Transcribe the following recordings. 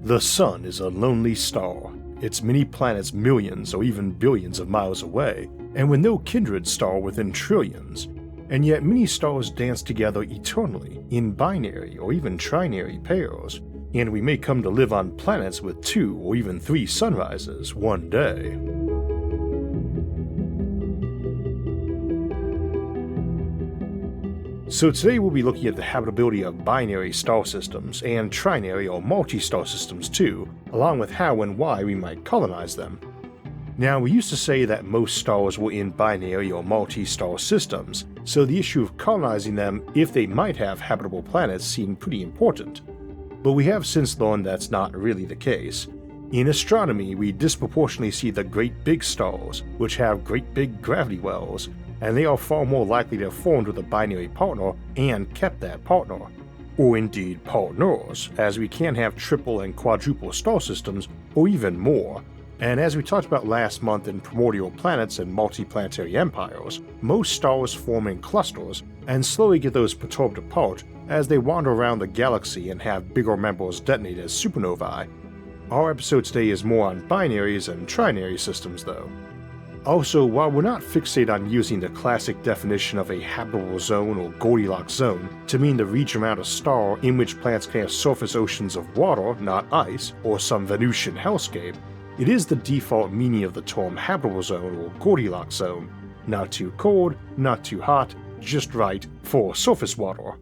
The Sun is a lonely star, its many planets millions or even billions of miles away, and with no kindred star within trillions. And yet many stars dance together eternally in binary or even trinary pairs, and we may come to live on planets with 2 or even 3 sunrises one day. So today we'll be looking at the habitability of binary star systems and trinary or multi-star systems too, along with how and why we might colonize them. Now, we used to say that most stars were in binary or multi-star systems, so the issue of colonizing them if they might have habitable planets seemed pretty important. But we have since learned that's not really the case. In astronomy, we disproportionately see the great big stars, which have great big gravity wells, and they are far more likely to have formed with a binary partner and kept that partner. Or indeed partners, as we can have triple and quadruple star systems, or even more. And as we talked about last month in Primordial Planets and Multiplanetary Empires, most stars form in clusters and slowly get those perturbed apart as they wander around the galaxy and have bigger members detonate as supernovae. Our episode today is more on binaries and trinary systems though. Also, while we're not fixated on using the classic definition of a habitable zone or Goldilocks zone to mean the region around a star in which planets can have surface oceans of water, not ice, or some Venusian hellscape, it is the default meaning of the term habitable zone or Goldilocks zone, not too cold, not too hot, just right for surface water.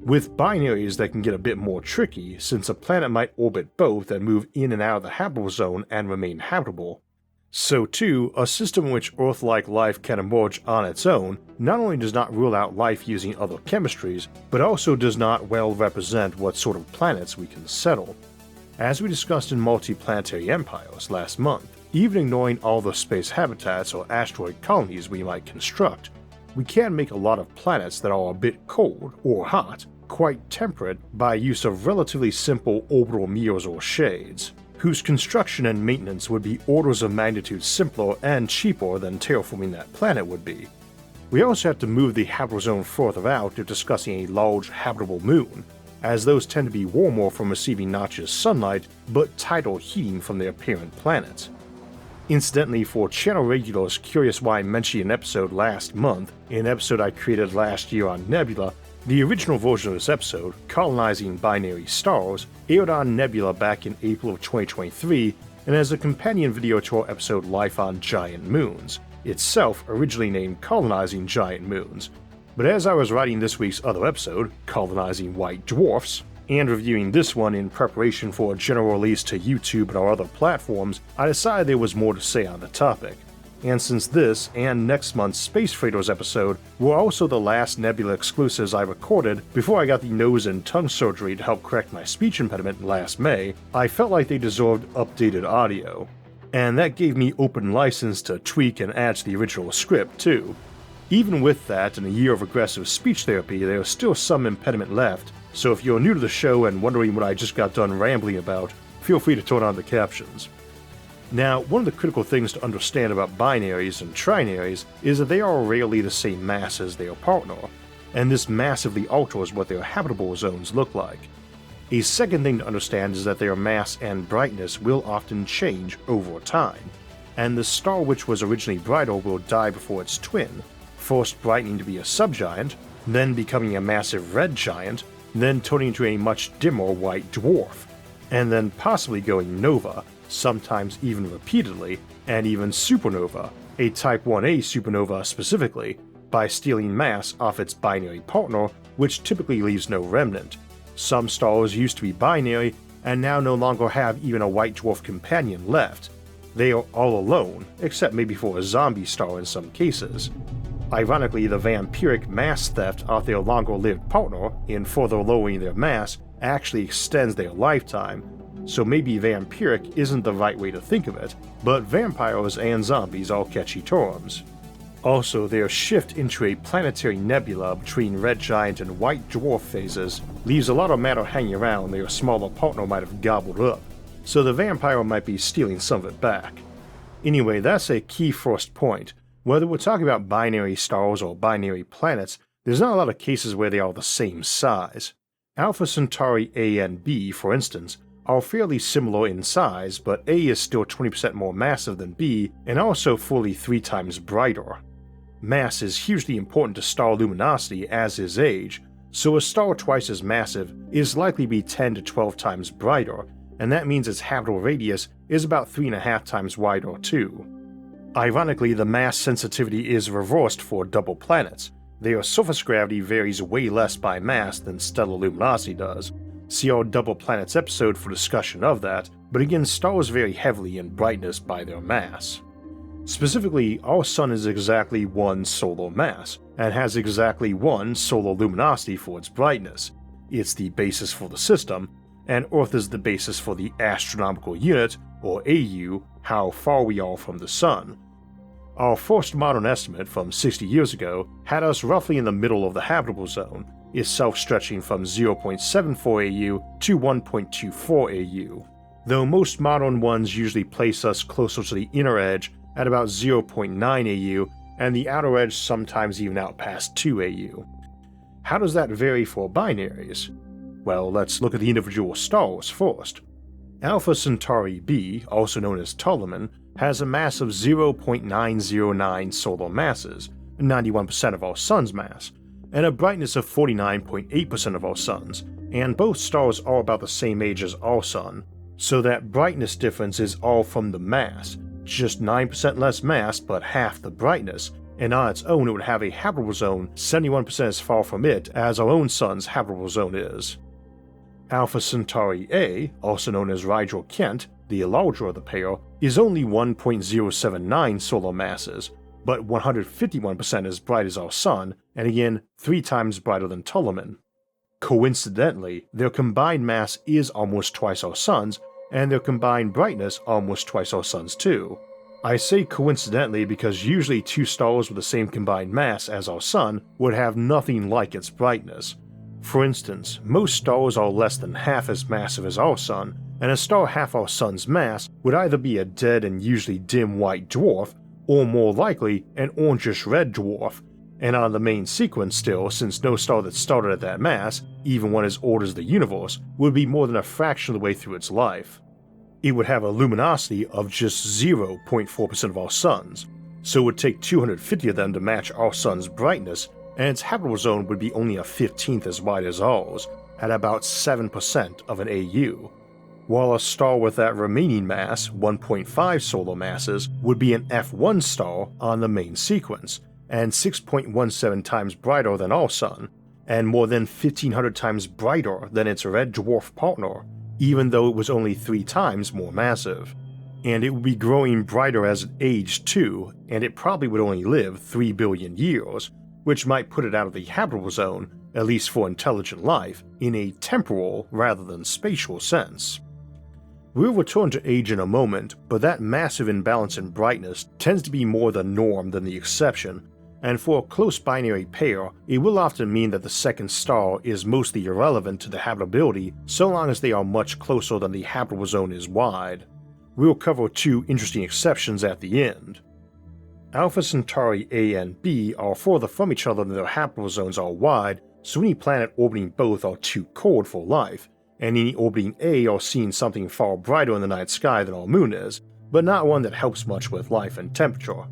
With binaries that can get a bit more tricky since a planet might orbit both and move in and out of the habitable zone and remain habitable. So too, a system in which Earth-like life can emerge on its own not only does not rule out life using other chemistries, but also does not well represent what sort of planets we can settle. As we discussed in Multiplanetary Empires last month, even ignoring all the space habitats or asteroid colonies we might construct, we can make a lot of planets that are a bit cold or hot, quite temperate by use of relatively simple orbital mirrors or shades, whose construction and maintenance would be orders of magnitude simpler and cheaper than terraforming that planet would be. We also have to move the habitable zone further out if discussing a large habitable moon, as those tend to be warmer from receiving not just sunlight, but tidal heating from their parent planets. Incidentally, for channel regulars curious why I mentioned an episode last month, an episode I created last year on Nebula, the original version of this episode, Colonizing Binary Stars, aired on Nebula back in April of 2023 and as a companion video to our episode Life on Giant Moons, itself originally named Colonizing Giant Moons. But as I was writing this week's other episode, Colonizing White Dwarfs, and reviewing this one in preparation for a general release to YouTube and our other platforms, I decided there was more to say on the topic. And since this and next month's Space Freighters episode were also the last Nebula exclusives I recorded before I got the nose and tongue surgery to help correct my speech impediment last May, I felt like they deserved updated audio. And that gave me open license to tweak and add to the original script too. Even with that and a year of aggressive speech therapy, there is still some impediment left, so if you're new to the show and wondering what I just got done rambling about, feel free to turn on the captions. Now, one of the critical things to understand about binaries and trinaries is that they are rarely the same mass as their partner, and this massively alters what their habitable zones look like. A second thing to understand is that their mass and brightness will often change over time, and the star which was originally brighter will die before its twin, first brightening to be a subgiant, then becoming a massive red giant, then turning into a much dimmer white dwarf, and then possibly going nova, sometimes even repeatedly, and even supernova, a Type 1a supernova specifically, by stealing mass off its binary partner, which typically leaves no remnant. Some stars used to be binary, and now no longer have even a white dwarf companion left. They are all alone, except maybe for a zombie star in some cases. Ironically, the vampiric mass theft off their longer-lived partner, in further lowering their mass, actually extends their lifetime, so maybe vampiric isn't the right way to think of it, but vampires and zombies are catchy terms. Also, their shift into a planetary nebula between red giant and white dwarf phases leaves a lot of matter hanging around their smaller partner might have gobbled up, so the vampire might be stealing some of it back. Anyway, that's a key first point. Whether we're talking about binary stars or binary planets, there's not a lot of cases where they are the same size. Alpha Centauri A and B, for instance, are fairly similar in size, but A is still 20% more massive than B and also fully 3 times brighter. Mass is hugely important to star luminosity, as is age, so a star twice as massive is likely to be 10 to 12 times brighter, and that means its habitable radius is about 3.5 times wider too. Ironically, the mass sensitivity is reversed for double planets. Their surface gravity varies way less by mass than stellar luminosity does. See our double planets episode for discussion of that, but again, stars vary heavily in brightness by their mass. Specifically, our Sun is exactly 1 solar mass, and has exactly 1 solar luminosity for its brightness. It's the basis for the system, and Earth is the basis for the astronomical unit, or AU, how far we are from the Sun. Our first modern estimate from 60 years ago had us roughly in the middle of the habitable zone, itself stretching from 0.74 AU to 1.24 AU, though most modern ones usually place us closer to the inner edge at about 0.9 AU, and the outer edge sometimes even out past 2 AU. How does that vary for binaries? Well, let's look at the individual stars first. Alpha Centauri b, also known as Ptolemy, has a mass of 0.909 solar masses, 91% of our Sun's mass, and a brightness of 49.8% of our Sun's, and both stars are about the same age as our Sun, so that brightness difference is all from the mass, just 9% less mass but half the brightness, and on its own it would have a habitable zone 71% as far from it as our own Sun's habitable zone is. Alpha Centauri A, also known as Rigel Kent, the larger of the pair, is only 1.079 solar masses, but 151% as bright as our Sun, and again 3 times brighter than Ptolemy. Coincidentally, their combined mass is almost twice our Sun's, and their combined brightness almost twice our Sun's too. I say coincidentally because usually 2 stars with the same combined mass as our Sun would have nothing like its brightness. For instance, most stars are less than half as massive as our Sun, and a star half our Sun's mass would either be a dead and usually dim white dwarf, or more likely an orangish-red dwarf, and on the main sequence still, since no star that started at that mass, even one as old as the universe, would be more than a fraction of the way through its life. It would have a luminosity of just 0.4% of our Sun's, so it would take 250 of them to match our Sun's brightness, and its habitable zone would be only a 15th as wide as ours, at about 7% of an AU, while a star with that remaining mass, 1.5 solar masses, would be an F1 star on the main sequence, and 6.17 times brighter than our Sun, and more than 1500 times brighter than its red dwarf partner, even though it was only 3 times more massive. And it would be growing brighter as it aged too, and it probably would only live 3 billion years, which might put it out of the habitable zone, at least for intelligent life, in a temporal rather than spatial sense. We'll return to age in a moment, but that massive imbalance in brightness tends to be more the norm than the exception, and for a close binary pair, it will often mean that the second star is mostly irrelevant to the habitability so long as they are much closer than the habitable zone is wide. We'll cover 2 interesting exceptions at the end. Alpha Centauri A and B are further from each other than their habitable zones are wide, so any planet orbiting both are too cold for life, and any orbiting A are seeing something far brighter in the night sky than our moon is, but not one that helps much with life and temperature.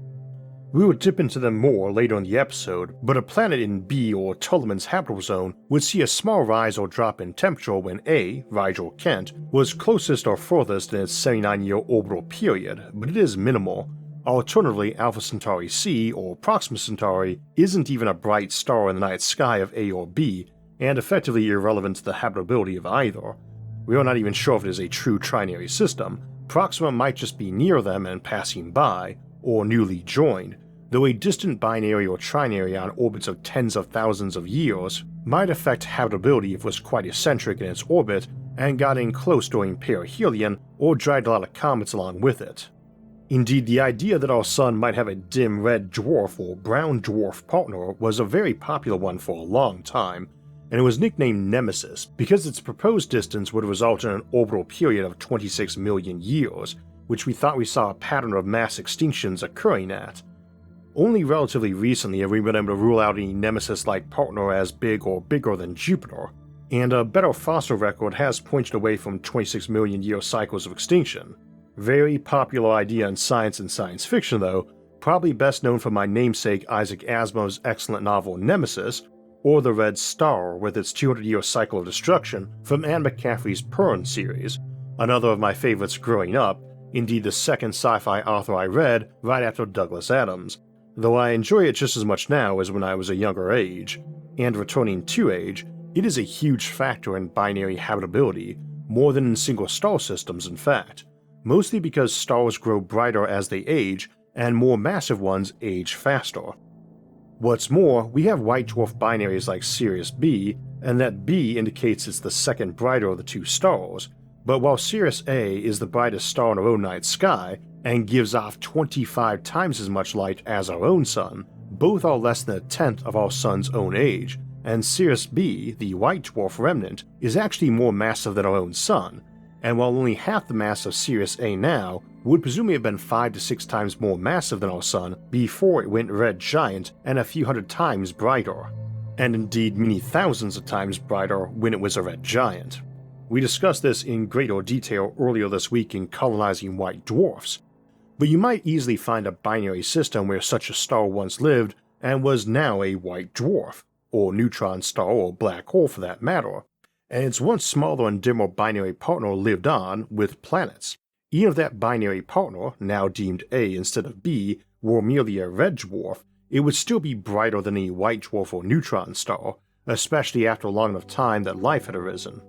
We will dip into them more later in the episode, but a planet in B or Ptolemy's habitable zone would see a small rise or drop in temperature when A, Rigel Kent, was closest or furthest in its 79-year orbital period, but it is minimal. Alternatively, Alpha Centauri C, or Proxima Centauri, isn't even a bright star in the night sky of A or B, and effectively irrelevant to the habitability of either. We are not even sure if it is a true trinary system. Proxima might just be near them and passing by, or newly joined, though a distant binary or trinary on orbits of tens of thousands of years might affect habitability if it was quite eccentric in its orbit and got in close during perihelion or dragged a lot of comets along with it. Indeed, the idea that our Sun might have a dim red dwarf or brown dwarf partner was a very popular one for a long time, and it was nicknamed Nemesis because its proposed distance would result in an orbital period of 26 million years, which we thought we saw a pattern of mass extinctions occurring at. Only relatively recently have we been able to rule out any Nemesis-like partner as big or bigger than Jupiter, and a better fossil record has pointed away from 26 million year cycles of extinction. Very popular idea in science and science fiction though, probably best known for my namesake Isaac Asimov's excellent novel Nemesis, or The Red Star with its 200-year cycle of destruction from Anne McCaffrey's Pern series, another of my favorites growing up, indeed the second sci-fi author I read right after Douglas Adams, though I enjoy it just as much now as when I was a younger age. And returning to age, it is a huge factor in binary habitability, more than in single star systems in fact, mostly because stars grow brighter as they age and more massive ones age faster. What's more, we have white dwarf binaries like Sirius B, and that B indicates it's the second brighter of the two stars, but while Sirius A is the brightest star in our own night sky and gives off 25 times as much light as our own sun, both are less than a tenth of our sun's own age, and Sirius B, the white dwarf remnant, is actually more massive than our own sun, and while only half the mass of Sirius A now, would presumably have been 5 to 6 times more massive than our sun before it went red giant and a few hundred times brighter, and indeed many thousands of times brighter when it was a red giant. We discussed this in greater detail earlier this week in Colonizing White Dwarfs, but you might easily find a binary system where such a star once lived and was now a white dwarf, or neutron star or black hole for that matter, and its once smaller and dimmer binary partner lived on with planets. Even if that binary partner, now deemed A instead of B, were merely a red dwarf, it would still be brighter than a white dwarf or neutron star, especially after long enough time that life had arisen.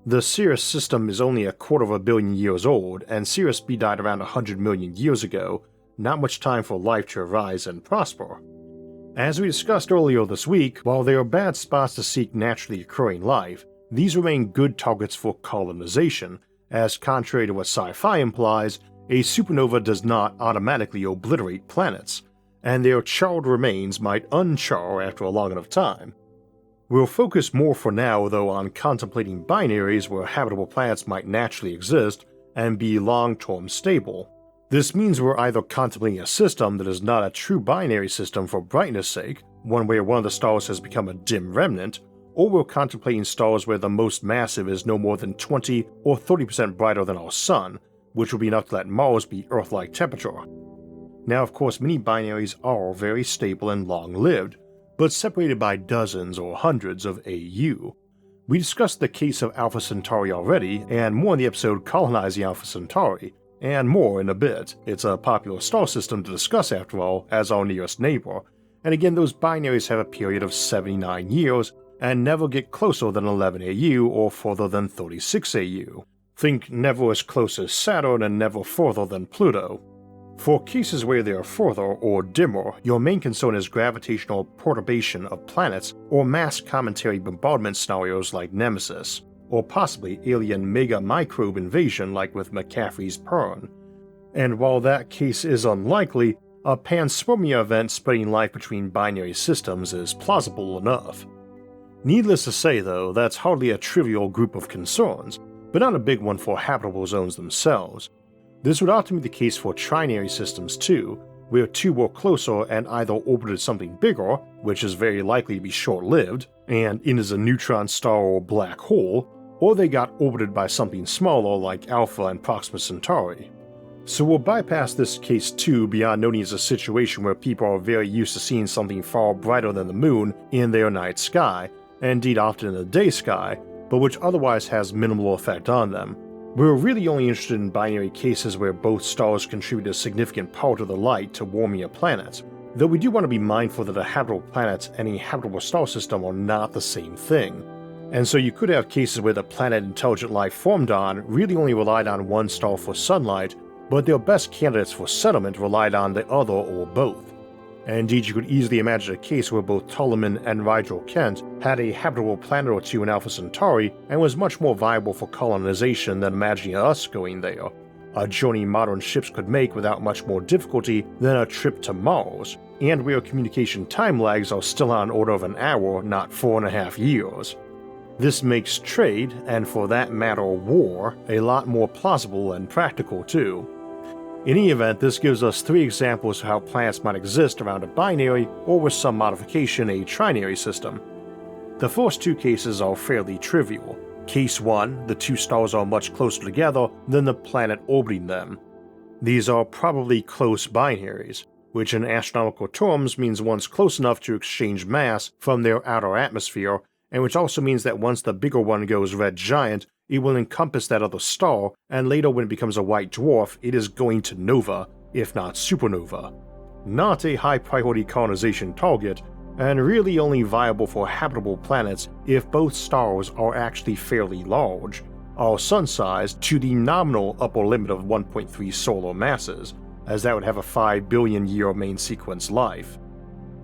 The Sirius system is only 250 million years old, and Sirius B died around 100 million years ago, not much time for life to arise and prosper. As we discussed earlier this week, while they are bad spots to seek naturally occurring life, these remain good targets for colonization, as contrary to what sci-fi implies, a supernova does not automatically obliterate planets, and their charred remains might unchar after a long enough time. We'll focus more for now though on contemplating binaries where habitable planets might naturally exist and be long-term stable. This means we're either contemplating a system that is not a true binary system for brightness sake, one where one of the stars has become a dim remnant, or we're contemplating stars where the most massive is no more than 20 or 30% brighter than our Sun, which would be enough to let Mars be Earth-like temperature. Now of course many binaries are very stable and long-lived, but separated by dozens or hundreds of AU. We discussed the case of Alpha Centauri already, and more in the episode Colonizing Alpha Centauri, and more in a bit. It's a popular star system to discuss after all, as our nearest neighbor, and again those binaries have a period of 79 years, and never get closer than 11 AU or further than 36 AU. Think never as close as Saturn and never further than Pluto. For cases where they are further or dimmer, your main concern is gravitational perturbation of planets or mass cometary bombardment scenarios like Nemesis, or possibly alien mega-microbe invasion like with McCaffrey's Pern. And while that case is unlikely, a panspermia event spreading life between binary systems is plausible enough. Needless to say though, that's hardly a trivial group of concerns, but not a big one for habitable zones themselves. This would often be the case for trinary systems too, where two were closer and either orbited something bigger, which is very likely to be short-lived, and is a neutron star or black hole, or they got orbited by something smaller like Alpha and Proxima Centauri. So we'll bypass this case too beyond noting it's a situation where people are very used to seeing something far brighter than the moon in their night sky, and indeed often in the day sky, but which otherwise has minimal effect on them. We're really only interested in binary cases where both stars contribute a significant part of the light to warming a planet, though we do want to be mindful that a habitable planet and a habitable star system are not the same thing. And so you could have cases where the planet intelligent life formed on really only relied on one star for sunlight, but their best candidates for settlement relied on the other or both. And indeed you could easily imagine a case where both Ptolemy and Rigel Kent had a habitable planet or two in Alpha Centauri and was much more viable for colonization than imagining us going there, a journey modern ships could make without much more difficulty than a trip to Mars, and where communication time lags are still on order of an hour, not 4.5 years. This makes trade, and for that matter war, a lot more plausible and practical too. In any event, this gives us 3 examples of how planets might exist around a binary or with some modification a trinary system. The first two cases are fairly trivial. Case 1, the two stars are much closer together than the planet orbiting them. These are probably close binaries, which in astronomical terms means one's close enough to exchange mass from their outer atmosphere, and which also means that once the bigger one goes red giant, it will encompass that other star, and later when it becomes a white dwarf, it is going to nova, if not supernova. Not a high priority colonization target, and really only viable for habitable planets if both stars are actually fairly large, are sun-sized to the nominal upper limit of 1.3 solar masses, as that would have a 5 billion year main sequence life.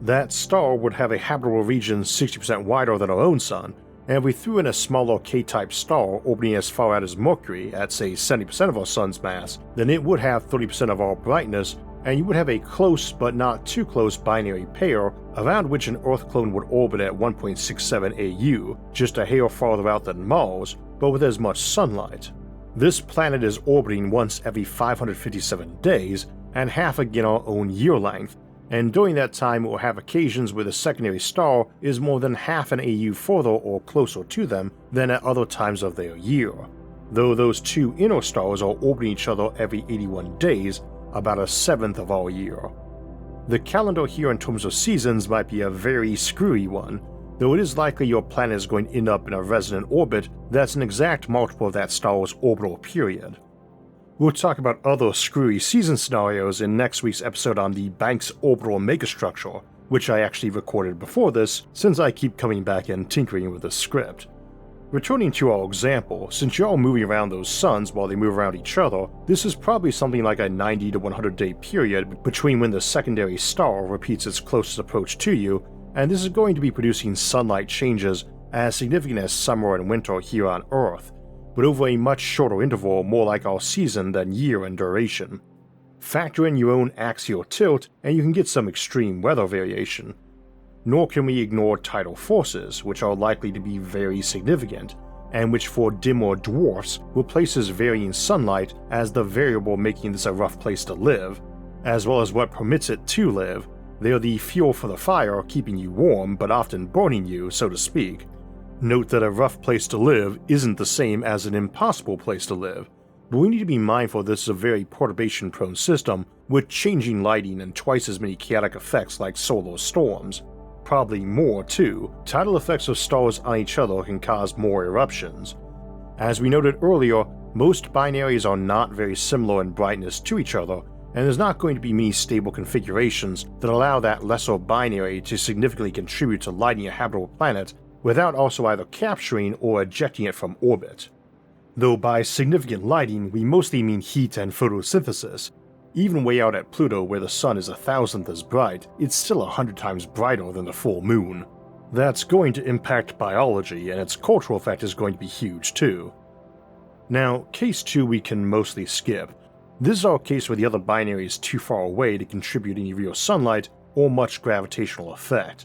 That star would have a habitable region 60% wider than our own Sun, and if we threw in a smaller K-type star orbiting as far out as Mercury at say 70% of our Sun's mass, then it would have 30% of our brightness, and you would have a close but not too close binary pair around which an Earth clone would orbit at 1.67 AU, just a hair farther out than Mars, but with as much sunlight. This planet is orbiting once every 557 days, and half again our own year length, and during that time it will have occasions where the secondary star is more than half an AU further or closer to them than at other times of their year, though those two inner stars are orbiting each other every 81 days, about a seventh of our year. The calendar here in terms of seasons might be a very screwy one, though it is likely your planet is going to end up in a resonant orbit that's an exact multiple of that star's orbital period. We'll talk about other screwy season scenarios in next week's episode on the Banks orbital megastructure, which I actually recorded before this since I keep coming back and tinkering with the script. Returning to our example, since you're all moving around those suns while they move around each other, this is probably something like a 90 to 100 day period between when the secondary star repeats its closest approach to you, and this is going to be producing sunlight changes as significant as summer and winter here on Earth, but over a much shorter interval more like our season than year in duration. Factor in your own axial tilt and you can get some extreme weather variation. Nor can we ignore tidal forces, which are likely to be very significant, and which for dimmer dwarfs replaces varying sunlight as the variable making this a rough place to live, as well as what permits it to live. They are the fuel for the fire, keeping you warm but often burning you, so to speak. Note that a rough place to live isn't the same as an impossible place to live, but we need to be mindful this is a very perturbation-prone system with changing lighting and twice as many chaotic effects like solar storms. Probably more too. Tidal effects of stars on each other can cause more eruptions. As we noted earlier, most binaries are not very similar in brightness to each other, and there's not going to be many stable configurations that allow that lesser binary to significantly contribute to lighting a habitable planet without also either capturing or ejecting it from orbit. Though by significant lighting we mostly mean heat and photosynthesis. Even way out at Pluto where the sun is 1,000th as bright, it's still 100 times brighter than the full moon. That's going to impact biology, and its cultural effect is going to be huge too. Now, case 2 we can mostly skip. This is our case where the other binary is too far away to contribute any real sunlight or much gravitational effect.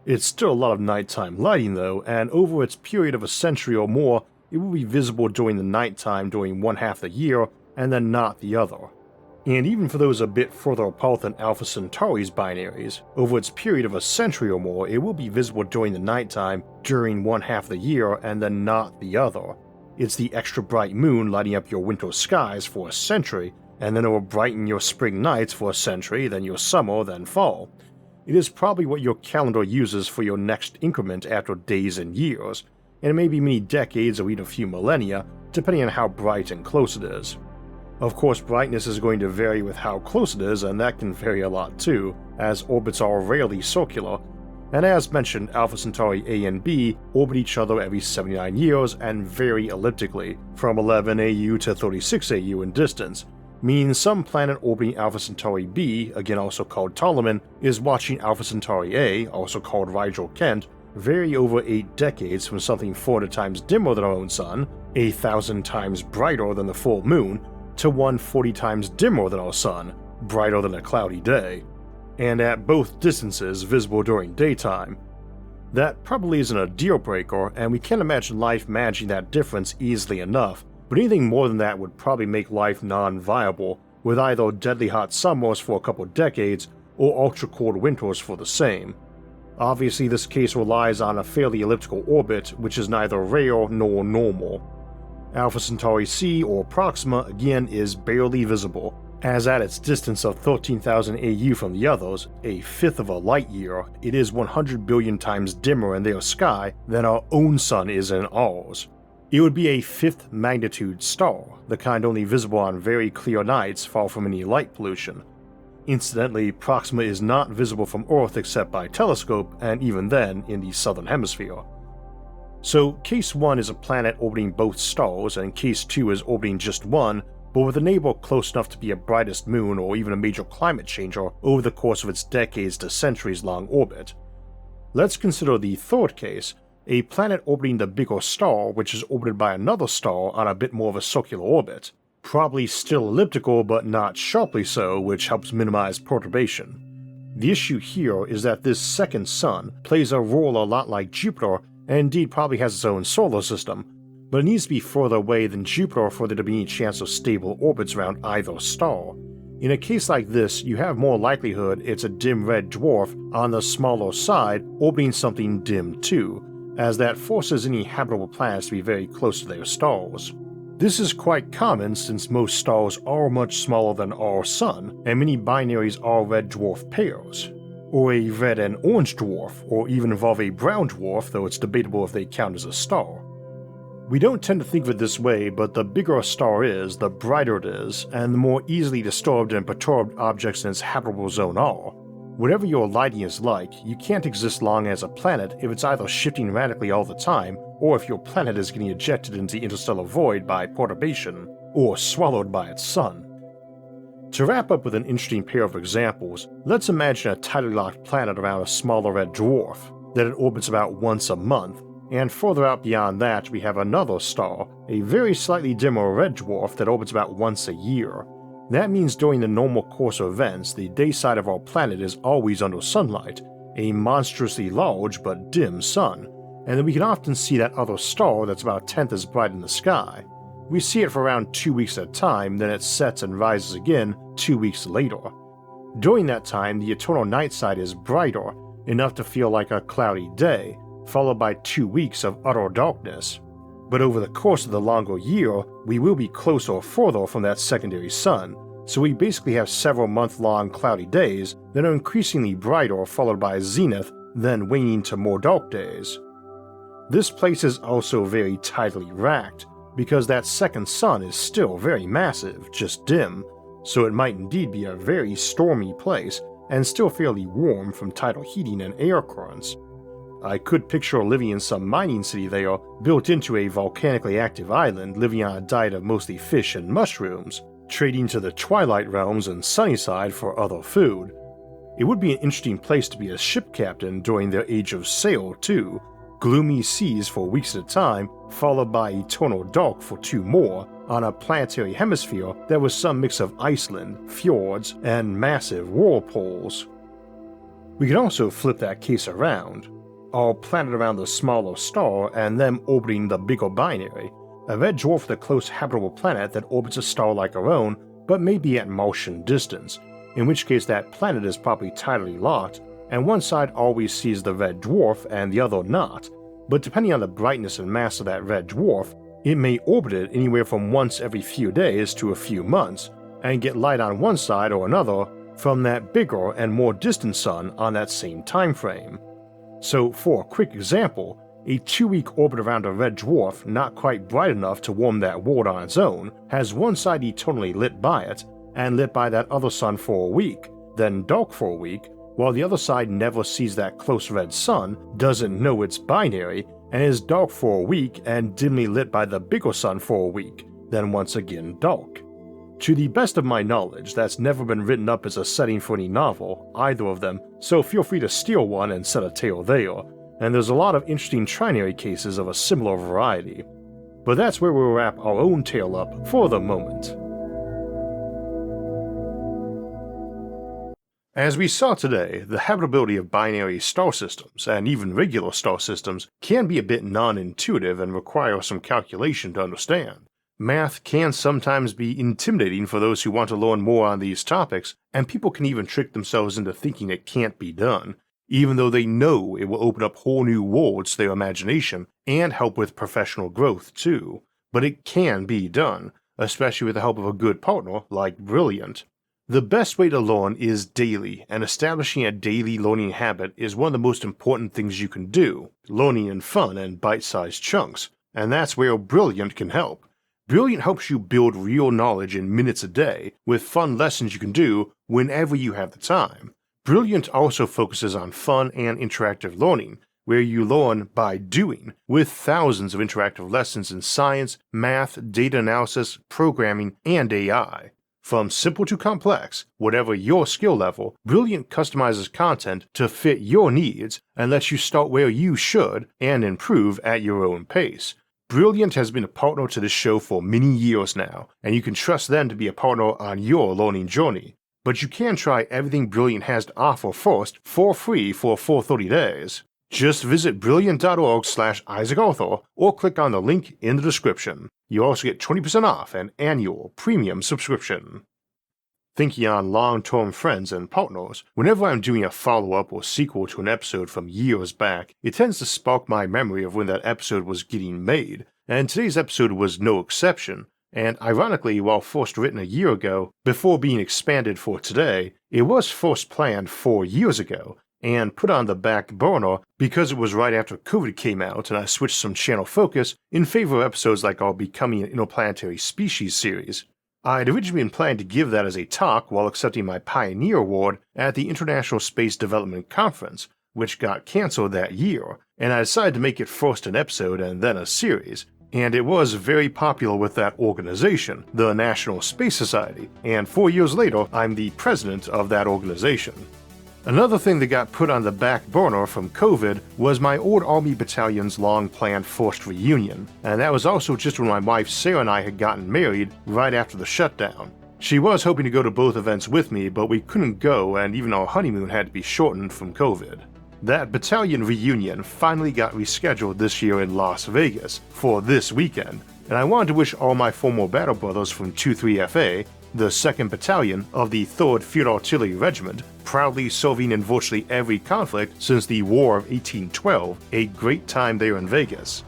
It's still a lot of nighttime lighting though, and over its period of a century or more, it will be visible during the nighttime during one half the year and then not the other. And even for those a bit further apart than Alpha Centauri's binaries, over its period of a century or more, it will be visible during the nighttime during one half the year and then not the other. It's the extra bright moon lighting up your winter skies for a century, and then it will brighten your spring nights for a century, then your summer, then fall. It is probably what your calendar uses for your next increment after days and years, and it may be many decades or even a few millennia, depending on how bright and close it is. Of course, brightness is going to vary with how close it is, and that can vary a lot too, as orbits are rarely circular, and as mentioned, Alpha Centauri A and B orbit each other every 79 years and vary elliptically, from 11 AU to 36 AU in distance, meaning some planet orbiting Alpha Centauri B, again also called Ptolemy, is watching Alpha Centauri A, also called Rigel Kent, vary over 8 decades from something 400 times dimmer than our own Sun, 1,000 times brighter than the full moon, to one 40 times dimmer than our Sun, brighter than a cloudy day, and at both distances visible during daytime. That probably isn't a deal breaker, and we can't imagine life managing that difference easily enough, but anything more than that would probably make life non-viable, with either deadly hot summers for a couple decades or ultra-cold winters for the same. Obviously, this case relies on a fairly elliptical orbit, which is neither rare nor normal. Alpha Centauri C, or Proxima, again is barely visible, as at its distance of 13,000 AU from the others, a fifth of a light year, it is 100 billion times dimmer in their sky than our own sun is in ours. It would be a fifth magnitude star, the kind only visible on very clear nights far from any light pollution. Incidentally, Proxima is not visible from Earth except by telescope, and even then in the southern hemisphere. So Case 1 is a planet orbiting both stars, and Case 2 is orbiting just one, but with a neighbor close enough to be a brightest moon or even a major climate changer over the course of its decades to centuries long orbit. Let's consider the third case, a planet orbiting the bigger star which is orbited by another star on a bit more of a circular orbit. Probably still elliptical but not sharply so, which helps minimize perturbation. The issue here is that this second sun plays a role a lot like Jupiter and indeed probably has its own solar system, but it needs to be further away than Jupiter for there to be any chance of stable orbits around either star. In a case like this, you have more likelihood it's a dim red dwarf on the smaller side orbiting something dim too, as that forces any habitable planets to be very close to their stars. This is quite common since most stars are much smaller than our Sun, and many binaries are red dwarf pairs, or a red and orange dwarf, or even involve a brown dwarf, though it's debatable if they count as a star. We don't tend to think of it this way, but the bigger a star is, the brighter it is, and the more easily disturbed and perturbed objects in its habitable zone are. Whatever your lighting is like, you can't exist long as a planet if it's either shifting radically all the time, or if your planet is getting ejected into the interstellar void by perturbation, or swallowed by its sun. To wrap up with an interesting pair of examples, let's imagine a tightly locked planet around a smaller red dwarf, that it orbits about once a month, and further out beyond that we have another star, a very slightly dimmer red dwarf that orbits about once a year. That means during the normal course of events, the day side of our planet is always under sunlight, a monstrously large but dim sun, and then we can often see that other star that's about a tenth as bright in the sky. We see it for around 2 weeks at a time, then it sets and rises again 2 weeks later. During that time, the eternal night side is brighter, enough to feel like a cloudy day, followed by 2 weeks of utter darkness. But over the course of the longer year, we will be closer or further from that secondary sun, so we basically have several month-long cloudy days that are increasingly brighter followed by a zenith, then waning to more dark days. This place is also very tidally racked, because that second sun is still very massive, just dim, so it might indeed be a very stormy place and still fairly warm from tidal heating and air currents. I could picture living in some mining city there, built into a volcanically active island living on a diet of mostly fish and mushrooms, trading to the twilight realms and Sunnyside for other food. It would be an interesting place to be a ship captain during their age of sail too, gloomy seas for weeks at a time, followed by eternal dark for 2 more, on a planetary hemisphere that was some mix of Iceland, fjords, and massive whirlpools. We can also flip that case around. Our planet around the smaller star and them orbiting the bigger binary, a red dwarf with a close habitable planet that orbits a star like our own, but may be at Martian distance, in which case that planet is probably tidally locked, and one side always sees the red dwarf and the other not, but depending on the brightness and mass of that red dwarf, it may orbit it anywhere from once every few days to a few months, and get light on one side or another from that bigger and more distant sun on that same time frame. So for a quick example, a 2-week orbit around a red dwarf not quite bright enough to warm that world on its own has one side eternally lit by it, and lit by that other sun for a week, then dark for a week, while the other side never sees that close red sun, doesn't know it's binary, and is dark for a week and dimly lit by the bigger sun for a week, then once again dark. To the best of my knowledge, that's never been written up as a setting for any novel, either of them, so feel free to steal one and set a tale there, and there's a lot of interesting trinary cases of a similar variety. But that's where we'll wrap our own tale up for the moment. As we saw today, the habitability of binary star systems, and even regular star systems, can be a bit non-intuitive and require some calculation to understand. Math can sometimes be intimidating for those who want to learn more on these topics, and people can even trick themselves into thinking it can't be done, even though they know it will open up whole new worlds to their imagination and help with professional growth too. But it can be done, especially with the help of a good partner like Brilliant. The best way to learn is daily, and establishing a daily learning habit is one of the most important things you can do, learning in fun and bite-sized chunks, and that's where Brilliant can help. Brilliant helps you build real knowledge in minutes a day, with fun lessons you can do whenever you have the time. Brilliant also focuses on fun and interactive learning, where you learn by doing, with thousands of interactive lessons in science, math, data analysis, programming, and AI. From simple to complex, whatever your skill level, Brilliant customizes content to fit your needs and lets you start where you should and improve at your own pace. Brilliant has been a partner to this show for many years now, and you can trust them to be a partner on your learning journey. But you can try everything Brilliant has to offer first for free for a full 30 days. Just visit brilliant.org/IsaacArthur or click on the link in the description. You also get 20% off an annual premium subscription. Thinking on long-term friends and partners, whenever I'm doing a follow-up or sequel to an episode from years back, it tends to spark my memory of when that episode was getting made, and today's episode was no exception. And ironically, while first written a year ago, before being expanded for today, it was first planned 4 years ago, and put on the back burner because it was right after COVID came out and I switched some channel focus in favor of episodes like our Becoming an Interplanetary Species series. I'd originally been planning to give that as a talk while accepting my Pioneer Award at the International Space Development Conference, which got cancelled that year, and I decided to make it first an episode and then a series. And it was very popular with that organization, the National Space Society, and 4 years later I'm the president of that organization. Another thing that got put on the back burner from COVID was my old Army battalion's long-planned first reunion, and that was also just when my wife Sarah and I had gotten married right after the shutdown. She was hoping to go to both events with me, but we couldn't go and even our honeymoon had to be shortened from COVID. That battalion reunion finally got rescheduled this year in Las Vegas for this weekend, and I wanted to wish all my former battle brothers from 23FA, the 2nd Battalion of the 3rd Field Artillery Regiment, proudly serving in virtually every conflict since the War of 1812, a great time there in Vegas.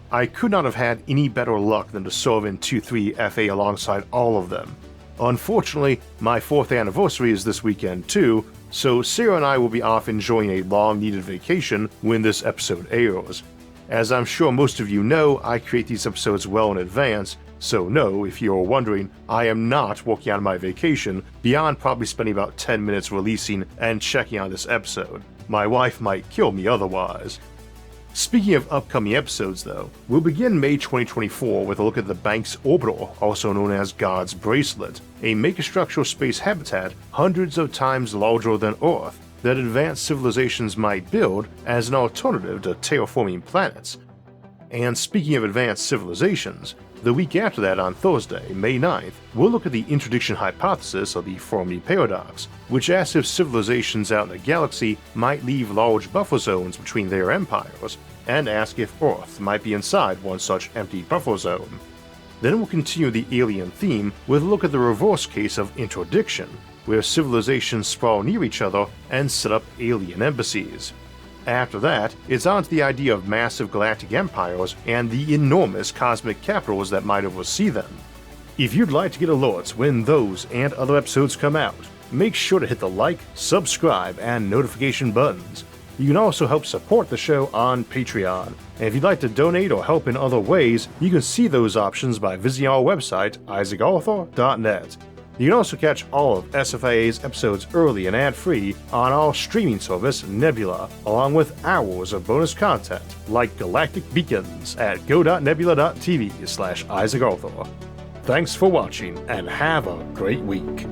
I could not have had any better luck than to serve in 23FA alongside all of them. Unfortunately, my 4th anniversary is this weekend too, so Sarah and I will be off enjoying a long-needed vacation when this episode airs. As I'm sure most of you know, I create these episodes well in advance, so no, if you're wondering, I am not working on my vacation beyond probably spending about 10 minutes releasing and checking on this episode. My wife might kill me otherwise. Speaking of upcoming episodes though, we'll begin May 2024 with a look at the Banks Orbiter, also known as God's Bracelet, a megastructural space habitat hundreds of times larger than Earth that advanced civilizations might build as an alternative to terraforming planets. And speaking of advanced civilizations, the week after that on Thursday, May 9th, we'll look at the interdiction hypothesis of the Fermi paradox, which asks if civilizations out in the galaxy might leave large buffer zones between their empires, and ask if Earth might be inside one such empty buffer zone. Then we'll continue the alien theme with a look at the reverse case of interdiction, where civilizations sprawl near each other and set up alien embassies. After that, it's on to the idea of massive galactic empires and the enormous cosmic capitals that might oversee them. If you'd like to get alerts when those and other episodes come out, make sure to hit the like, subscribe, and notification buttons. You can also help support the show on Patreon, and if you'd like to donate or help in other ways, you can see those options by visiting our website, isaacarthur.net. You can also catch all of SFIA's episodes early and ad-free on our streaming service, Nebula, along with hours of bonus content like Galactic Beacons at go.nebula.tv/IsaacArthur. Thanks for watching and have a great week.